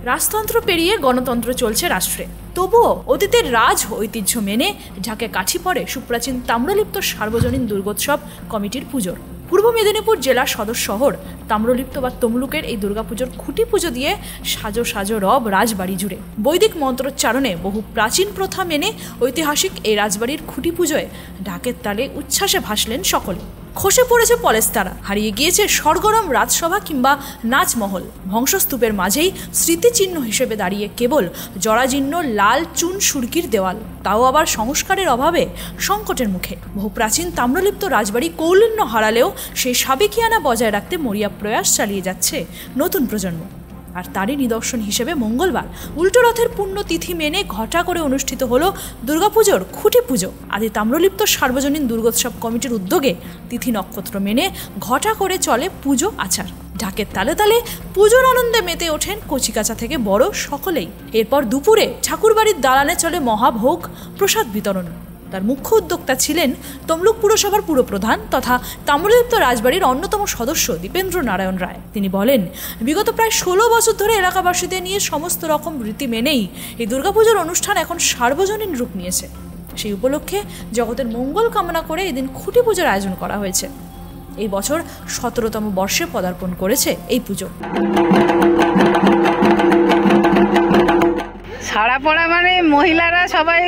রাজতন্ত্র পেরিয়ে গণতন্ত্র চলছে রাষ্ট্রে, তবুও অতীতের রাজ ঐতিহ্য মেনে ঢাকে কাঠি পড়ে সুপ্রাচীন তাম্রলিপ্ত সার্বজনীন দুর্গোৎসব কমিটির পুজোর। পূর্ব মেদিনীপুর জেলার সদর শহর তাম্রলিপ্ত বা তমলুকের এই দুর্গাপুজোর খুঁটি পুজো দিয়ে সাজো সাজো রব রাজবাড়ি জুড়ে। বৈদিক মন্ত্রোচ্চারণে বহু প্রাচীন প্রথা মেনে ঐতিহাসিক এই রাজবাড়ির খুঁটি পুজোয় ঢাকের তালে উচ্ছ্বাসে ভাসলেন সকলে। খসে পড়েছে পলেস্তারা, হারিয়ে গিয়েছে সরগরম রাজসভা কিংবা নাচমহল। ধ্বংসস্তূপের মাঝেই স্মৃতিচিহ্ন হিসেবে দাঁড়িয়ে কেবল জরাজীর্ণ লাল চুন সুরকির দেওয়াল, তাও আবার সংস্কারের অভাবে সংকটের মুখে। বহু প্রাচীন তাম্রলিপ্ত রাজবাড়ি কৌলিন্য হারালেও সেই সাবেকিয়ানা বজায় রাখতে মরিয়া প্রয়াস চালিয়ে যাচ্ছে নতুন প্রজন্ম। আর তারই নিদর্শন হিসেবে মঙ্গলবার উল্টো রথের পুণ্যতিথি মেনে ঘটা করে অনুষ্ঠিত হলো দুর্গাপুজোর খুঁটি পুজো। আদি তাম্রলিপ্ত সার্বজনীন দুর্গোৎসব কমিটির উদ্যোগে তিথি নক্ষত্র মেনে ঘটা করে চলে পুজো আচার। ঢাকের তালে তালে পুজোর আনন্দে মেতে ওঠেন কচিকাচা থেকে বড় সকলেই। এরপর দুপুরে ঠাকুরবাড়ির দালানে চলে মহাভোগ প্রসাদ বিতরণ। তার মুখ্য উদ্যোক্তা ছিলেন তমলুক পুরসভার পুরপ্রধান তথা তাম্রলিপ্ত রাজবাড়ির অন্যতম সদস্য দীপেন্দ্র নারায়ণ রায়। তিনি বলেন, বিগত প্রায় 16 বছর ধরে এলাকাবাসীদের নিয়ে সমস্ত রকম রীতি মেনেই এই দুর্গাপুজোর অনুষ্ঠান এখন সার্বজনীন রূপ নিয়েছে। সেই উপলক্ষে জগতের মঙ্গল কামনা করে এদিন খুঁটি পুজোর আয়োজন করা হয়েছে। এই বছর 17তম বর্ষে পদার্পণ করেছে এই পুজো। ছাড়া পড়া মানে মহিলারা সবাই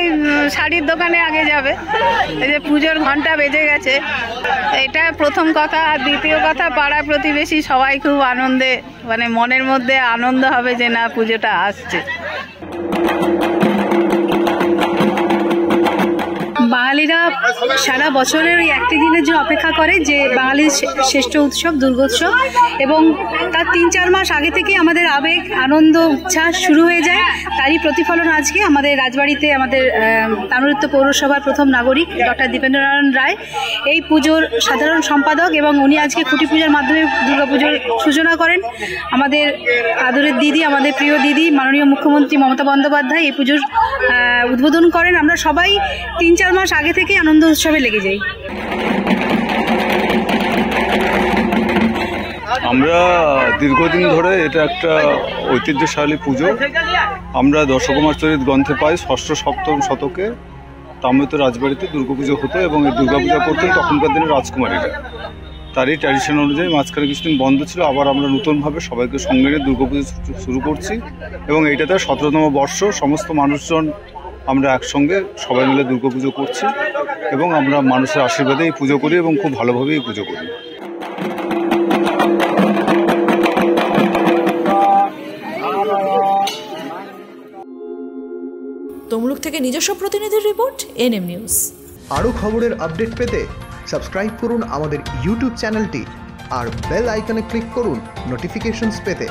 শাড়ির দোকানে আগে যাবে। এই যে পুজোর ঘন্টা বেজে গেছে, এটা প্রথম কথা। আর দ্বিতীয় কথা, পাড়া প্রতিবেশী সবাই খুব আনন্দে, মানে মনের মধ্যে আনন্দ হবে যে না পুজোটা আসছে। বাঙালিরা সারা বছরের ওই একটি দিনের জন্য অপেক্ষা করে যে বাঙালির শ্রেষ্ঠ উৎসব দুর্গোৎসব, এবং তার 3-4 মাস আগে থেকে আমাদের আবেগ আনন্দ উচ্ছ্বাস শুরু হয়ে যায়। তারই প্রতিফলন আজকে আমাদের রাজবাড়িতে আমাদের তাম্রলিপ্ত পৌরসভার প্রথম নাগরিক ডক্টর দীপেন্দ্র নারায়ণ রায় এই পুজোর সাধারণ সম্পাদক, এবং উনি আজকে খুঁটি পূজার মাধ্যমে দুর্গাপুজোর সূচনা করেন। আমাদের আদরের দিদি, আমাদের প্রিয় দিদি মাননীয় মুখ্যমন্ত্রী মমতা বন্দ্যোপাধ্যায় এই পুজোর উদ্বোধন করেন। আমরা সবাই 3-4 মাস আগে থেকে আনন্দ উৎসবে লেগে যাই। আমরা দীর্ঘদিন ধরে এটা একটা ঐতিহ্যশালী পুজো। আমরা দশকুমার চরিত গ্রন্থে পাই 6ষ্ঠ-7ম শতকে তাম্রলিপ্ত রাজবাড়িতে দুর্গাপুজো হতো এবং এই দুর্গাপূজা করতেন তখনকার দিনের রাজকুমারীরা। তারই ট্র্যাডিশন অনুযায়ী মাঝখানে কিছুদিন বন্ধ ছিল, আবার আমরা নতুনভাবে সবাইকে সঙ্গে নিয়ে দুর্গাপুজো শুরু করছি এবং এইটাতে 17তম বর্ষ। সমস্ত মানুষজন আমরা একসঙ্গে সবাই মিলে দুর্গাপুজো করছি এবং আমরা মানুষের আশীর্বাদে এই পুজো করি এবং খুব ভালোভাবে এই পুজো করি। তমলুক থেকে নিজস্ব প্রতিনিধির রিপোর্ট, এনএম নিউজ। আরও খবরের আপডেট পেতে সাবস্ক্রাইব করুন আমাদের ইউটিউব চ্যানেলটি আর বেল আইকনে ক্লিক করুন নোটিফিকেশনস পেতে।